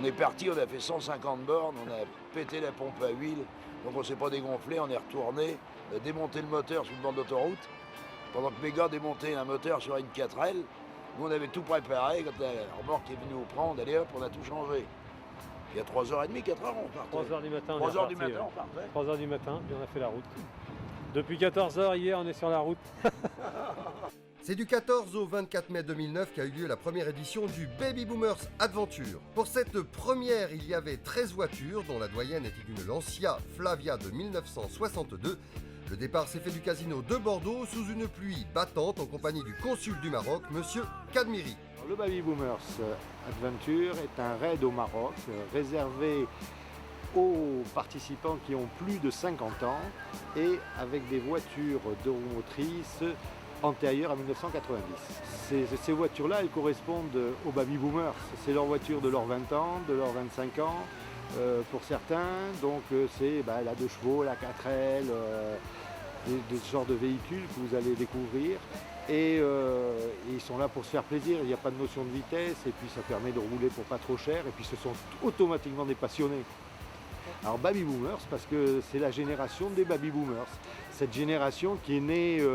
On est parti, on a fait 150 bornes, on a pété la pompe à huile, donc on ne s'est pas dégonflé, on est retourné, on a démonté le moteur sur le bord d'autoroute, pendant que mes gars démontaient un moteur sur une 4L. Nous on avait tout préparé, quand la remorque est venue nous prendre, allez hop, on a tout changé. Il y a 3h30, 4h on partait. 3h du matin, 3h du matin on partait. 3h du matin, puis on a fait la route. Depuis 14h hier, on est sur la route. C'est du 14 au 24 mai 2009 qu'a eu lieu la première édition du Baby Boomers Adventure. Pour cette première, il y avait 13 voitures, dont la doyenne était une Lancia Flavia de 1962. Le départ s'est fait du casino de Bordeaux sous une pluie battante en compagnie du consul du Maroc, Monsieur Kadmiri. Le Baby Boomers Adventure est un raid au Maroc réservé aux participants qui ont plus de 50 ans et avec des voitures de roues motrices antérieures à 1990. Ces voitures-là, elles correspondent aux Baby Boomers. C'est leurs voitures de leurs 20 ans, de leurs 25 ans pour certains. Donc c'est la 2 chevaux, la 4L, des genres de véhicules que vous allez découvrir. Et ils sont là pour se faire plaisir, il n'y a pas de notion de vitesse et puis ça permet de rouler pour pas trop cher et puis ce sont automatiquement des passionnés. Alors Baby Boomers parce que c'est la génération des Baby Boomers, cette génération qui est née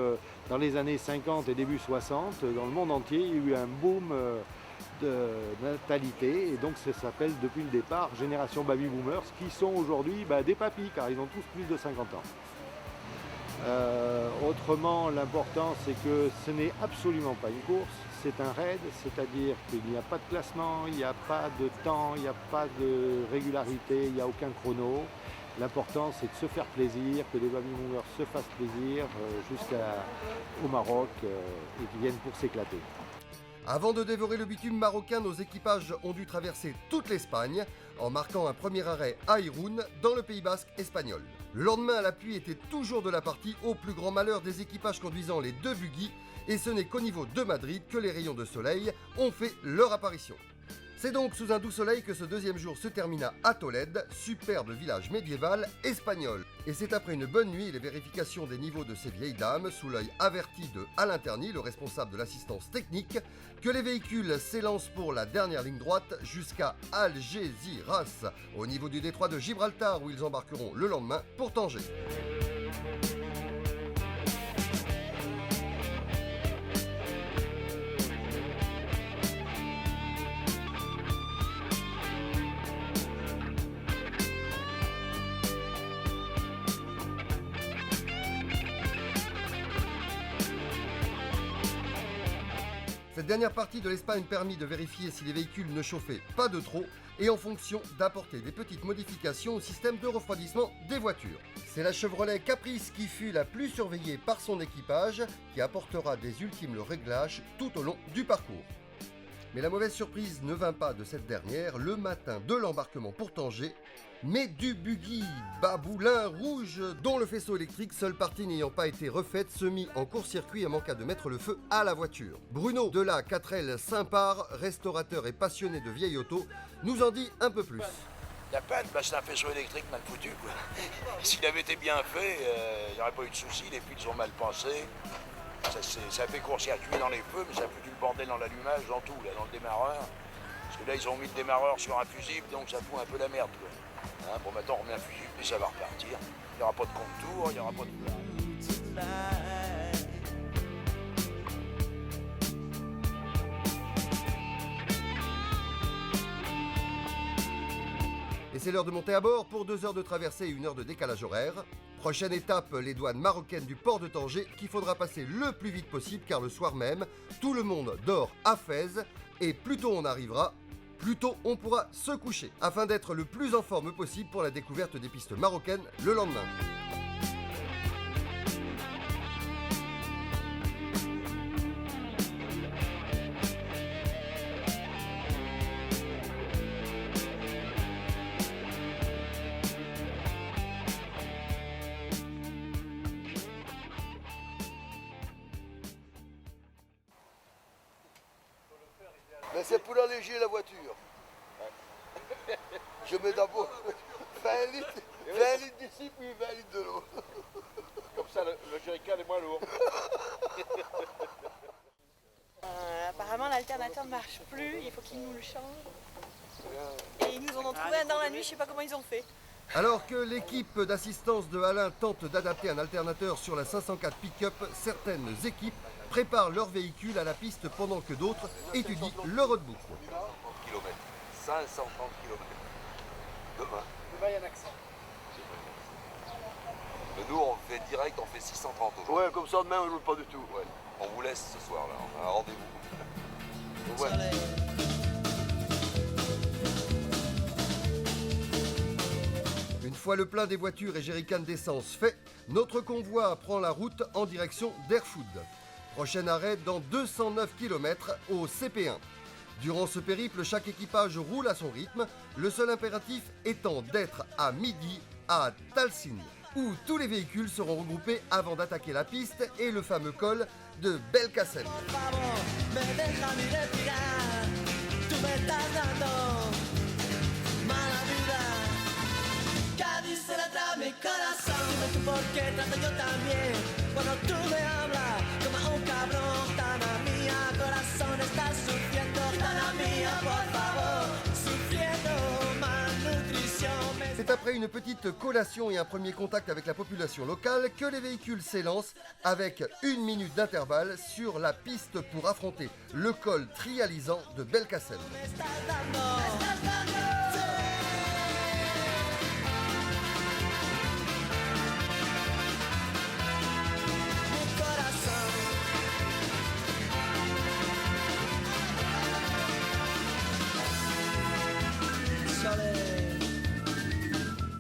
dans les années 50 et début 60, dans le monde entier il y a eu un boom de natalité et donc ça s'appelle depuis le départ génération Baby Boomers qui sont aujourd'hui des papis car ils ont tous plus de 50 ans. Autrement, l'important c'est que ce n'est absolument pas une course, c'est un raid, c'est-à-dire qu'il n'y a pas de classement, il n'y a pas de temps, il n'y a pas de régularité, il n'y a aucun chrono. L'important c'est de se faire plaisir, que les Baby Boomers se fassent plaisir jusqu'au Maroc et qu'ils viennent pour s'éclater. Avant de dévorer le bitume marocain, nos équipages ont dû traverser toute l'Espagne en marquant un premier arrêt à Irún, dans le Pays Basque espagnol. Le lendemain, la pluie était toujours de la partie, au plus grand malheur des équipages conduisant les 2 buggy, et ce n'est qu'au niveau de Madrid que les rayons de soleil ont fait leur apparition. C'est donc sous un doux soleil que ce deuxième jour se termina à Tolède, superbe village médiéval espagnol. Et c'est après une bonne nuit et les vérifications des niveaux de ces vieilles dames, sous l'œil averti de Alain Terny, le responsable de l'assistance technique, que les véhicules s'élancent pour la dernière ligne droite jusqu'à Algeciras, au niveau du détroit de Gibraltar où ils embarqueront le lendemain pour Tanger. Cette dernière partie de l'Espagne permit de vérifier si les véhicules ne chauffaient pas de trop et en fonction d'apporter des petites modifications au système de refroidissement des voitures. C'est la Chevrolet Caprice qui fut la plus surveillée par son équipage qui apportera des ultimes réglages tout au long du parcours. Mais la mauvaise surprise ne vint pas de cette dernière le matin de l'embarquement pour Tanger, mais du buggy Baboulin rouge dont le faisceau électrique, seule partie n'ayant pas été refaite, se mit en court-circuit et manqua de mettre le feu à la voiture. Bruno de la 4L Saint-Par, restaurateur et passionné de vieilles autos, nous en dit un peu plus. La panne, c'est un faisceau électrique mal foutu, quoi. S'il avait été bien fait, il n'y aurait pas eu de soucis, les piles sont mal pensées. Ça fait court-circuit dans les feux, mais ça a foutu le bordel dans l'allumage, dans tout, là, dans le démarreur. Parce que là, ils ont mis le démarreur sur un fusible, donc ça fout un peu la merde, quoi. Hein, bon, maintenant, on remet un fusible et ça va repartir. Il n'y aura pas de contour, il n'y aura pas de... Et c'est l'heure de monter à bord pour 2 heures de traversée et 1 heure de décalage horaire. Prochaine étape, les douanes marocaines du port de Tanger qu'il faudra passer le plus vite possible car le soir même, tout le monde dort à Fès et plus tôt on arrivera, plus tôt on pourra se coucher afin d'être le plus en forme possible pour la découverte des pistes marocaines le lendemain. Mais c'est pour alléger la voiture. Je mets d'abord 20 litres d'ici, puis 20 litres de l'eau. Comme ça, le jerrycan est moins lourd. Apparemment, l'alternateur ne marche plus, il faut qu'il nous le change. Et ils nous en ont trouvé un dans la nuit, je sais pas comment ils ont fait. Alors que l'équipe d'assistance de Alain tente d'adapter un alternateur sur la 504 pick-up, certaines équipes préparent leur véhicule à la piste pendant que d'autres étudient le roadbook. 530 km. 530 km. Demain. Demain, il y a un accent. Mais nous, on fait direct, on fait 630 aujourd'hui. Ouais, comme ça, demain, on ne roule pas du tout. Ouais. On vous laisse ce soir, là. On a un rendez-vous. Ouais. Une fois le plein des voitures et jerrycans d'essence fait, notre convoi prend la route en direction d'Airfood. Prochain arrêt dans 209 km au CP1. Durant ce périple, chaque équipage roule à son rythme, le seul impératif étant d'être à midi à Talsin, où tous les véhicules seront regroupés avant d'attaquer la piste et le fameux col de Belkacem. C'est après une petite collation et un premier contact avec la population locale que les véhicules s'élancent avec 1 minute d'intervalle sur la piste pour affronter le col trialisant de Belkacem.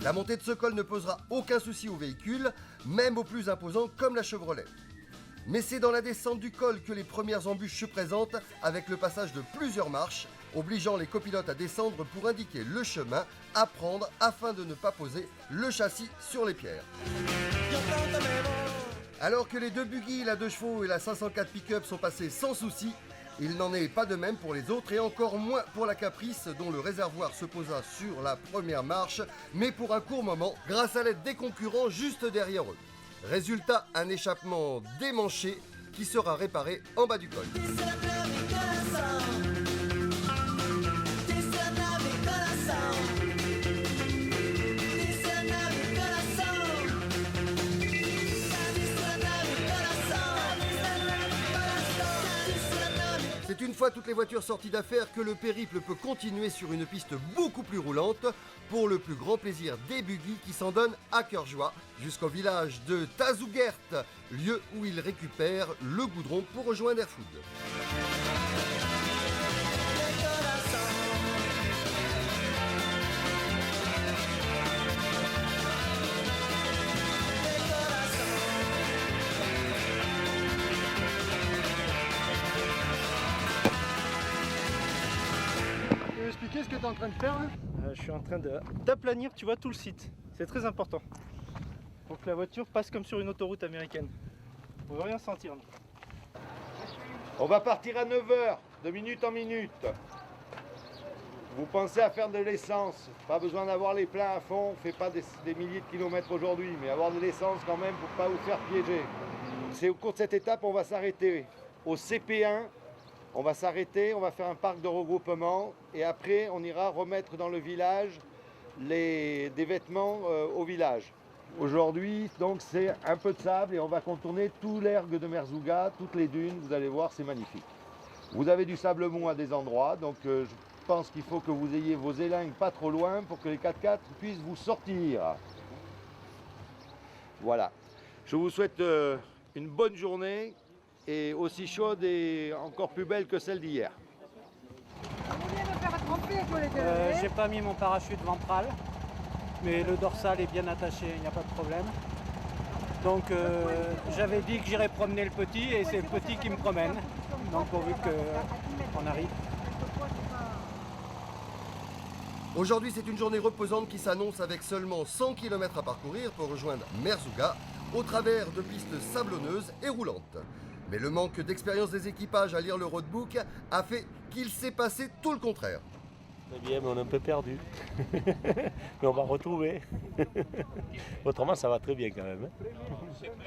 La montée de ce col ne posera aucun souci au véhicule, même aux plus imposants comme la Chevrolet. Mais c'est dans la descente du col que les premières embûches se présentent avec le passage de plusieurs marches, obligeant les copilotes à descendre pour indiquer le chemin à prendre afin de ne pas poser le châssis sur les pierres. Alors que les deux buggy, la 2 chevaux et la 504 pick-up sont passés sans souci, il n'en est pas de même pour les autres et encore moins pour la Caprice dont le réservoir se posa sur la première marche, mais pour un court moment grâce à l'aide des concurrents juste derrière eux. Résultat, un échappement démanché qui sera réparé en bas du col. C'est une fois toutes les voitures sorties d'affaires que le périple peut continuer sur une piste beaucoup plus roulante pour le plus grand plaisir des buggy qui s'en donnent à cœur joie jusqu'au village de Tazugert, lieu où ils récupèrent le goudron pour rejoindre Airfood. Tu veux expliquer ce que tu es en train de faire là? Je suis en train d'aplanir, tu vois, tout le site. C'est très important. Pour que la voiture passe comme sur une autoroute américaine. On ne va rien sentir. Non. On va partir à 9h, de minute en minute. Vous pensez à faire de l'essence. Pas besoin d'avoir les pleins à fond, on ne fait pas des milliers de kilomètres aujourd'hui, mais avoir de l'essence quand même pour ne pas vous faire piéger. C'est au cours de cette étape, on va s'arrêter au CP1. On va s'arrêter, on va faire un parc de regroupement et après on ira remettre dans le village des vêtements au village. Aujourd'hui, donc c'est un peu de sable et on va contourner tout l'ergue de Merzouga, toutes les dunes, vous allez voir, c'est magnifique. Vous avez du sable mou à des endroits, donc je pense qu'il faut que vous ayez vos élingues pas trop loin pour que les 4x4 puissent vous sortir. Voilà. Je vous souhaite une bonne journée et aussi chaude et encore plus belle que celle d'hier. J'ai pas mis mon parachute ventral, mais le dorsal est bien attaché, il n'y a pas de problème. Donc j'avais dit que j'irais promener le petit et c'est le petit qui me promène. Donc pourvu qu'on arrive. Aujourd'hui, c'est une journée reposante qui s'annonce avec seulement 100 km à parcourir pour rejoindre Merzouga au travers de pistes sablonneuses et roulantes. Mais le manque d'expérience des équipages à lire le roadbook a fait qu'il s'est passé tout le contraire. Eh bien, mais on est un peu perdu. Mais on va retrouver. Autrement, ça va très bien quand même.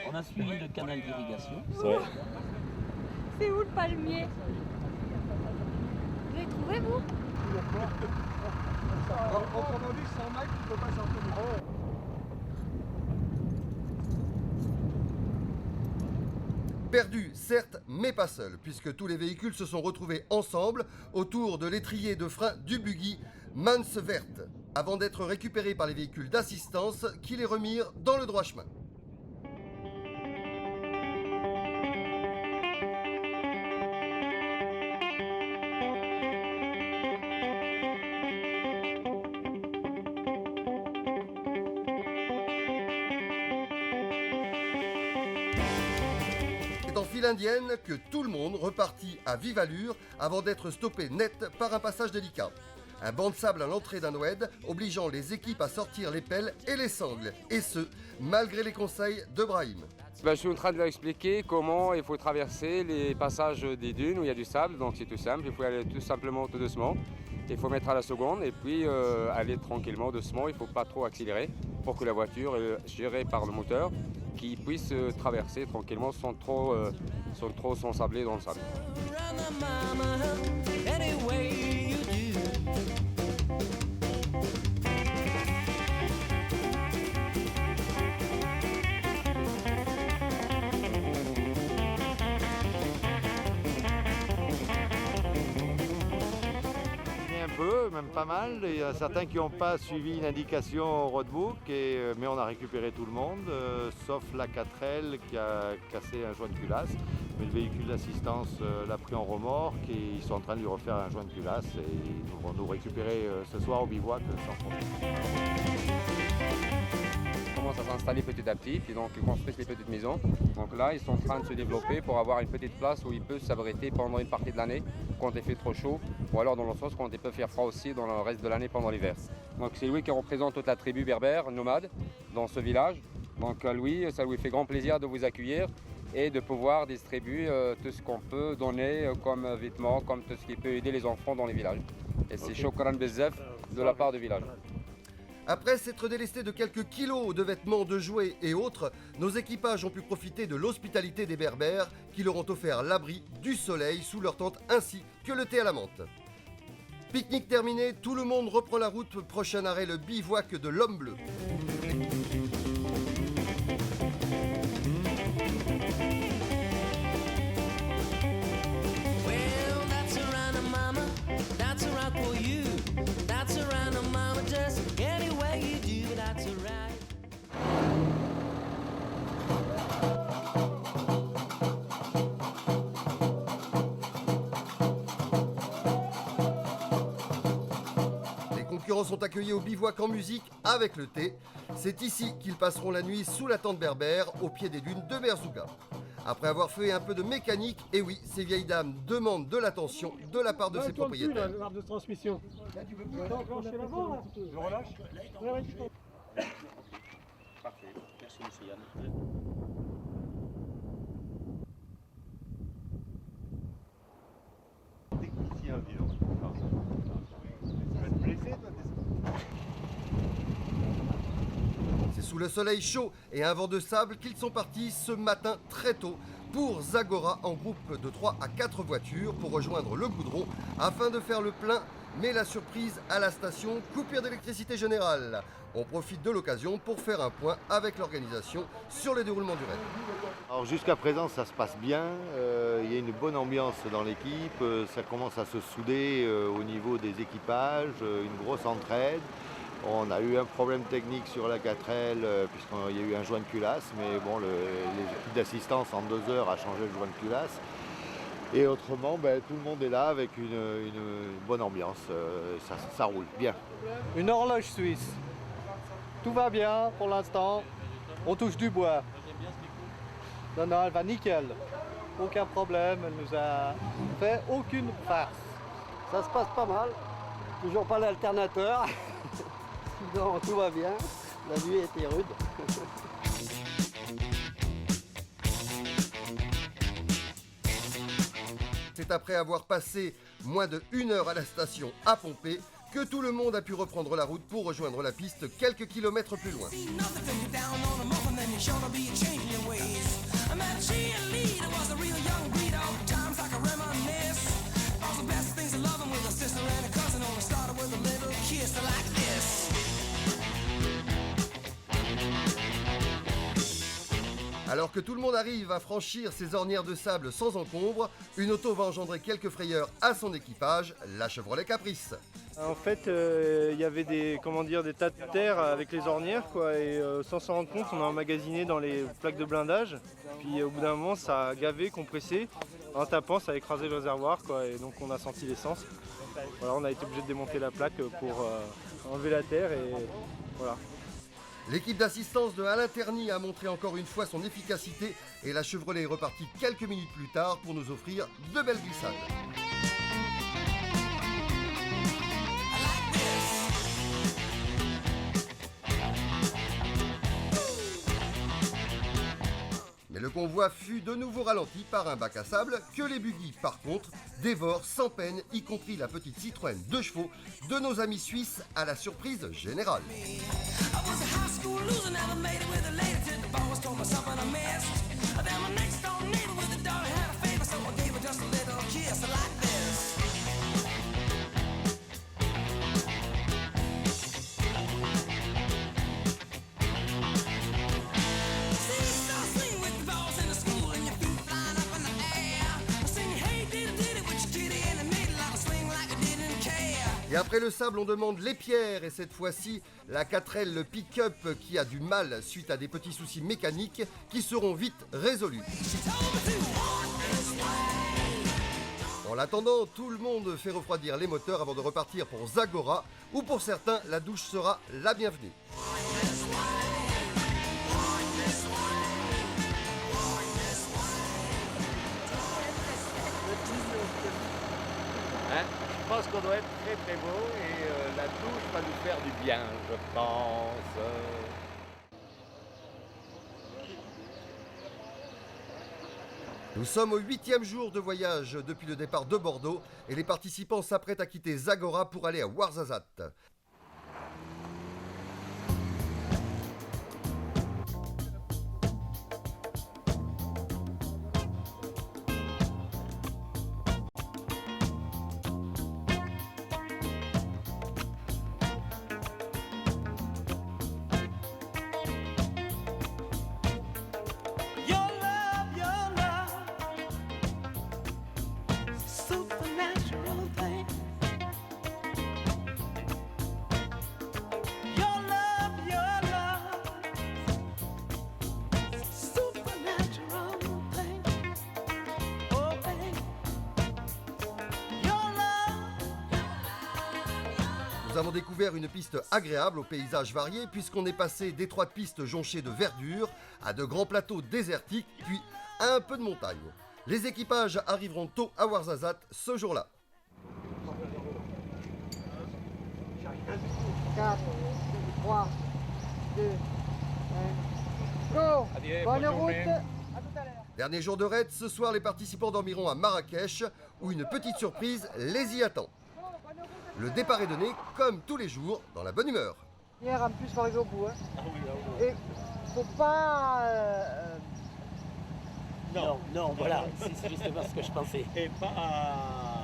On a suivi le canal d'irrigation. Ouais. C'est où le palmier? Vous l'avez trouvé, vous? Autrement dit, 100 mètres, tu peux pas sortir. Perdu, certes, mais pas seul, puisque tous les véhicules se sont retrouvés ensemble autour de l'étrier de frein du buggy Mansvert, avant d'être récupérés par les véhicules d'assistance qui les remirent dans le droit chemin. C'est en file indienne que tout le monde repartit à vive allure avant d'être stoppé net par un passage délicat. Un banc de sable à l'entrée d'un oued obligeant les équipes à sortir les pelles et les sangles, et ce, malgré les conseils de Brahim. Je suis en train de leur expliquer comment il faut traverser les passages des dunes où il y a du sable, donc c'est tout simple, il faut aller tout simplement tout doucement. Il faut mettre à la seconde et puis aller tranquillement, doucement, il ne faut pas trop accélérer pour que la voiture est gérée par le moteur qui puisse traverser tranquillement sans trop s'ensabler dans le sable. Même pas mal. Il y a certains qui n'ont pas suivi une indication au roadbook, mais on a récupéré tout le monde, sauf la 4L qui a cassé un joint de culasse. Mais le véhicule d'assistance l'a pris en remorque et ils sont en train de lui refaire un joint de culasse et ils vont nous récupérer ce soir au bivouac sans problème. Ils commencent à s'installer petit à petit, puis donc ils construisent les petites maisons. Donc là, ils sont en train de se développer pour avoir une petite place où ils peuvent s'abriter pendant une partie de l'année quand il fait trop chaud, ou alors dans le sens quand il peut faire froid aussi dans le reste de l'année pendant l'hiver. Donc c'est Louis qui représente toute la tribu berbère, nomade, dans ce village. Donc Louis, ça lui fait grand plaisir de vous accueillir et de pouvoir distribuer tout ce qu'on peut donner comme vêtements, comme tout ce qui peut aider les enfants dans les villages. Et c'est Shokran Bezef de la part du village. Après s'être délestés de quelques kilos de vêtements, de jouets et autres, nos équipages ont pu profiter de l'hospitalité des Berbères qui leur ont offert l'abri, du soleil sous leur tente ainsi que le thé à la menthe. Pique-nique terminé, tout le monde reprend la route, prochain arrêt le bivouac de l'Homme Bleu. Les concurrents sont accueillis au bivouac en musique avec le thé. C'est ici qu'ils passeront la nuit sous la tente berbère au pied des dunes de Merzouga. Après avoir fait un peu de mécanique, et oui, ces vieilles dames demandent de l'attention de la part de ses propriétaires. L'arbre de transmission. Là, tu veux plus enclencher l'avant, là. Je relâche. Parfait. Merci, monsieur Yann. C'est sous le soleil chaud et un vent de sable qu'ils sont partis ce matin très tôt pour Zagora en groupe de 3 à 4 voitures pour rejoindre le goudron afin de faire le plein. Mais la surprise à la station, coupure d'électricité générale. On profite de l'occasion pour faire un point avec l'organisation sur le déroulement du raid. Alors jusqu'à présent ça se passe bien, il y a une bonne ambiance dans l'équipe, ça commence à se souder au niveau des équipages, une grosse entraide. On a eu un problème technique sur la 4L puisqu'il y a eu un joint de culasse, mais bon, les équipes d'assistance en 2 heures a changé le joint de culasse. Et autrement, tout le monde est là avec une bonne ambiance, ça roule bien. Une horloge suisse. Tout va bien pour l'instant. On touche du bois. Non, elle va nickel. Aucun problème, elle nous a fait aucune farce. Ça se passe pas mal. Toujours pas l'alternateur. Non, tout va bien. La nuit était rude. C'est après avoir passé moins de 1 heure à la station à pomper que tout le monde a pu reprendre la route pour rejoindre la piste quelques kilomètres plus loin. Alors que tout le monde arrive à franchir ces ornières de sable sans encombre, une auto va engendrer quelques frayeurs à son équipage, la Chevrolet Caprice. En fait, il y avait des tas de terre avec les ornières, quoi, et sans s'en rendre compte, on a emmagasiné dans les plaques de blindage. Puis au bout d'un moment, ça a gavé, compressé. En tapant, ça a écrasé le réservoir, quoi, et donc on a senti l'essence. Voilà, on a été obligé de démonter la plaque pour enlever la terre, et voilà. L'équipe d'assistance de Alain Terny a montré encore une fois son efficacité et la Chevrolet est repartie quelques minutes plus tard pour nous offrir de belles glissades. Mais le convoi fut de nouveau ralenti par un bac à sable que les buggy, par contre, dévorent sans peine, y compris la petite Citroën 2 chevaux de nos amis suisses à la surprise générale. Et après le sable, on demande les pierres, et cette fois-ci, la 4L, le pick-up qui a du mal suite à des petits soucis mécaniques qui seront vite résolus. En attendant, tout le monde fait refroidir les moteurs avant de repartir pour Zagora, où pour certains, la douche sera la bienvenue. Je pense qu'on doit être très très beau et la douche va nous faire du bien, je pense. Nous sommes au 8e jour de voyage depuis le départ de Bordeaux et les participants s'apprêtent à quitter Zagora pour aller à Ouarzazate. Nous avons découvert une piste agréable aux paysages variés puisqu'on est passé d'étroites pistes jonchées de verdure à de grands plateaux désertiques puis à un peu de montagne. Les équipages arriveront tôt à Ouarzazate ce jour-là. 4, 3, 2, 1, go! Bonne route! À tout à l'heure! Dernier jour de raid, ce soir les participants dormiront à Marrakech où une petite surprise les y attend. Le départ est donné, comme tous les jours, dans la bonne humeur. Hier, en plus, il faut arriver au bout. Hein. Et faut pas... Non, voilà, c'est justement ce que je pensais. Et pas...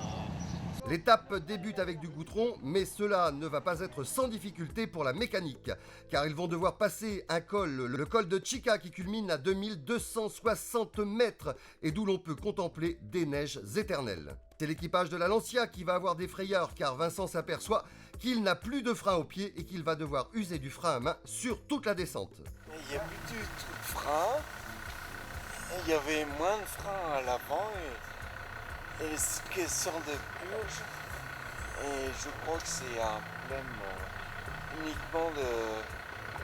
L'étape débute avec du goudron, mais cela ne va pas être sans difficulté pour la mécanique, car ils vont devoir passer un col, le col de Chica qui culmine à 2260 mètres et d'où l'on peut contempler des neiges éternelles. C'est l'équipage de la Lancia qui va avoir des frayeurs, car Vincent s'aperçoit qu'il n'a plus de frein au pied et qu'il va devoir user du frein à main sur toute la descente. Il n'y a plus du tout de frein, il y avait moins de frein à l'avant et les caissons de purge, et je crois que c'est un problème uniquement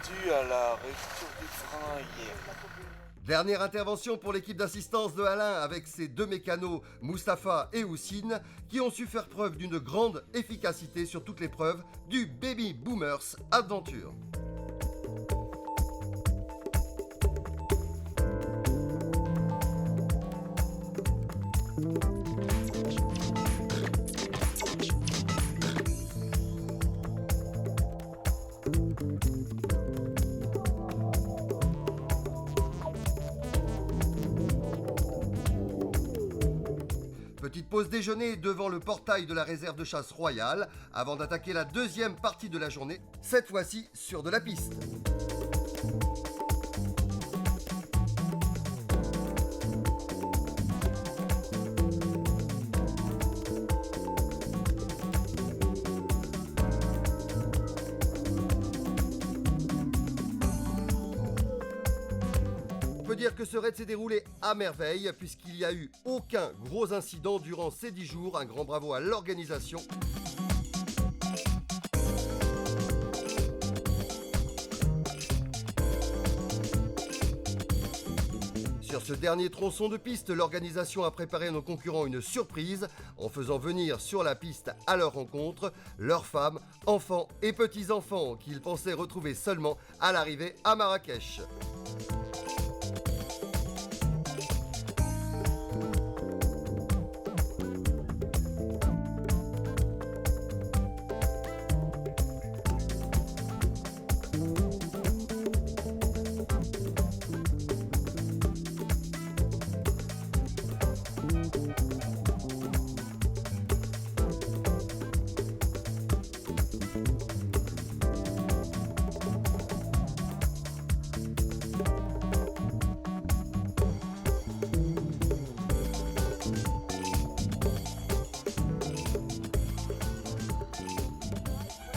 dû à la rupture du frein hier. Dernière intervention pour l'équipe d'assistance de Alain avec ses deux mécanos Mustapha et Houssine qui ont su faire preuve d'une grande efficacité sur toute l'épreuve du Baby Boomers Adventure. Petite pause déjeuner devant le portail de la réserve de chasse royale avant d'attaquer la deuxième partie de la journée, cette fois-ci sur de la piste. dire que ce raid s'est déroulé à merveille puisqu'il n'y a eu aucun gros incident durant ces 10 jours. Un grand bravo à l'organisation. Sur ce dernier tronçon de piste, l'organisation a préparé à nos concurrents une surprise en faisant venir sur la piste à leur rencontre leurs femmes, enfants et petits-enfants qu'ils pensaient retrouver seulement à l'arrivée à Marrakech.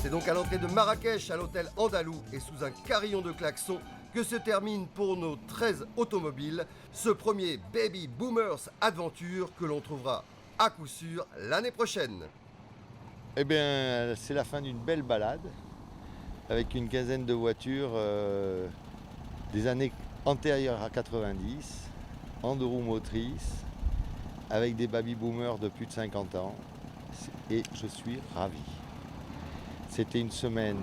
C'est donc à l'entrée de Marrakech, à l'hôtel Andalou et sous un carillon de klaxons que se termine pour nos 13 automobiles ce premier Baby Boomers Adventure que l'on trouvera à coup sûr l'année prochaine. Eh bien, c'est la fin d'une belle balade avec une quinzaine de voitures des années antérieures à 90, en 2 roues motrices, avec des baby boomers de plus de 50 ans et je suis ravi. C'était une semaine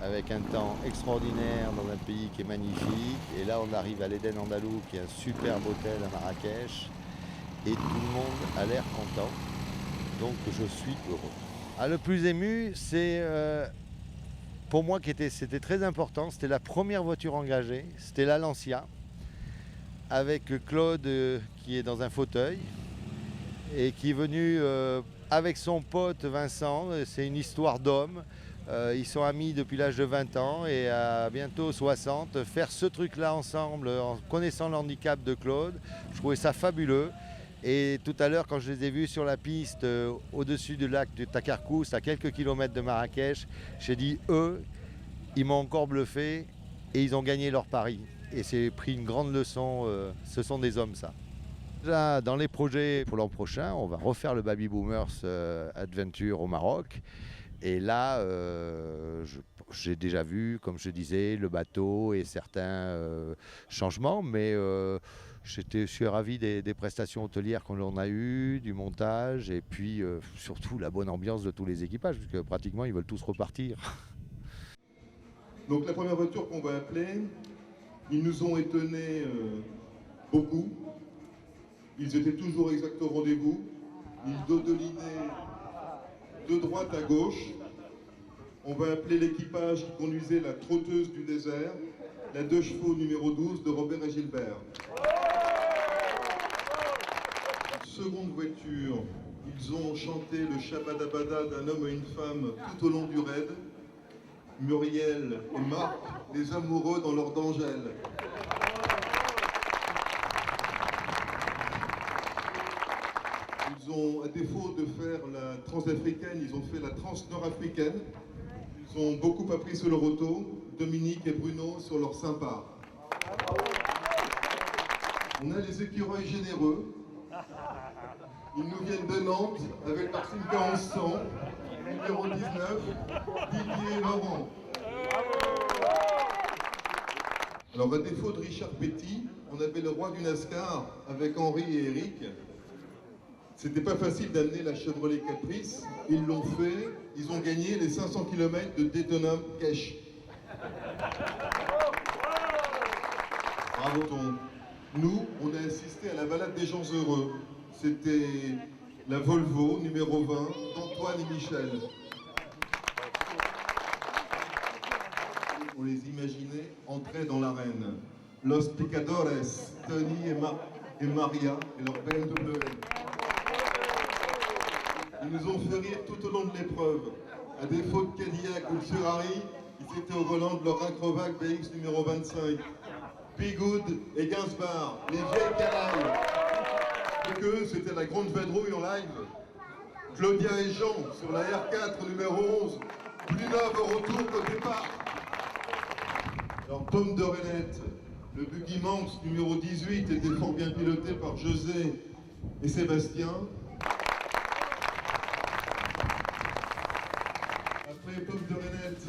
avec un temps extraordinaire dans un pays qui est magnifique. Et là, on arrive à l'Eden Andalou, qui est un superbe hôtel à Marrakech. Et tout le monde a l'air content. Donc, je suis heureux. Ah, le plus ému, c'est pour moi c'était très important. C'était la première voiture engagée. C'était la Lancia, avec Claude qui est dans un fauteuil et qui est venu avec son pote Vincent. C'est une histoire d'homme. Ils sont amis depuis l'âge de 20 ans et à bientôt 60. Faire ce truc-là ensemble en connaissant le handicap de Claude, je trouvais ça fabuleux. Et tout à l'heure, quand je les ai vus sur la piste au-dessus du lac de Takarkous, à quelques kilomètres de Marrakech, j'ai dit, eux, ils m'ont encore bluffé et ils ont gagné leur pari. Et c'est pris une grande leçon, ce sont des hommes ça. Là, dans les projets pour l'an prochain, on va refaire le Baby Boomers Adventure au Maroc. Et là, j'ai déjà vu, comme je disais, le bateau et certains changements, mais je suis ravi des prestations hôtelières qu'on a eues, du montage, et puis surtout la bonne ambiance de tous les équipages, parce que pratiquement ils veulent tous repartir. Donc la première voiture qu'on va appeler, ils nous ont étonnés beaucoup. Ils étaient toujours exact au rendez-vous. Ils dodelinaient de droite à gauche. On va appeler l'équipage qui conduisait la trotteuse du désert, la 2 chevaux numéro 12 de Robert et Gilbert. Seconde voiture, ils ont chanté le Shabadabada d'un homme et une femme tout au long du raid. Muriel et Marc, les amoureux dans leur d'Angèle. Ils ont, à défaut de faire la transafricaine, ils ont fait la trans-nord-africaine. Ils ont beaucoup appris sur leur auto, Dominique et Bruno sur leur sympa. On a les écureuils généreux. Ils nous viennent de Nantes avec leur Simca 1100, numéro 19, Didier et Laurent. Alors à défaut de Richard Petit, on avait le roi du NASCAR avec Henri et Eric. C'était pas facile d'amener la Chevrolet Caprice, ils l'ont fait, ils ont gagné les 500 km de Daytona Cash. Bravo Tom. Nous, on a assisté à la balade des gens heureux. C'était la Volvo numéro 20 d'Antoine et Michel. On les imaginait entrer dans l'arène. Los Picadores, Tony et Maria et leur BMW. Ils nous ont fait rire tout au long de l'épreuve. À défaut de Cadillac ou de Ferrari, ils étaient au volant de leur Incrovac BX numéro 25. Pigoud et Gainsbourg, les vieilles canailles. Et que c'était la grande vadrouille en live. Claudia et Jean sur la R4 numéro 11. Plus neuve au retour qu'au départ. Alors Tom de Renette, Le Buggy Manx numéro 18 était fort bien piloté par José et Sébastien. Après pomme de Renette,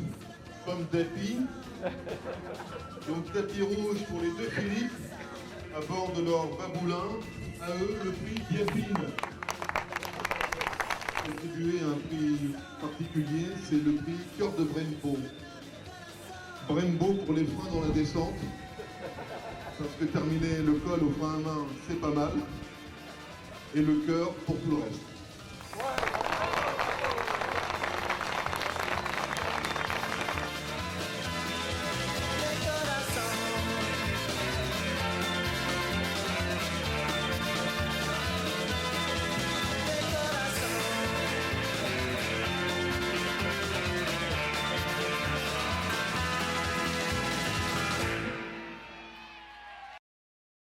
pomme d'Api. Donc tapis rouge pour les deux Philippe à bord de leur baboulin. À eux, le prix Biafine. Attribué à un prix particulier, c'est le prix Cœur de Brembo. Brembo pour les freins dans la descente. Parce que terminer le col au frein à main, c'est pas mal. Et le cœur pour tout le reste.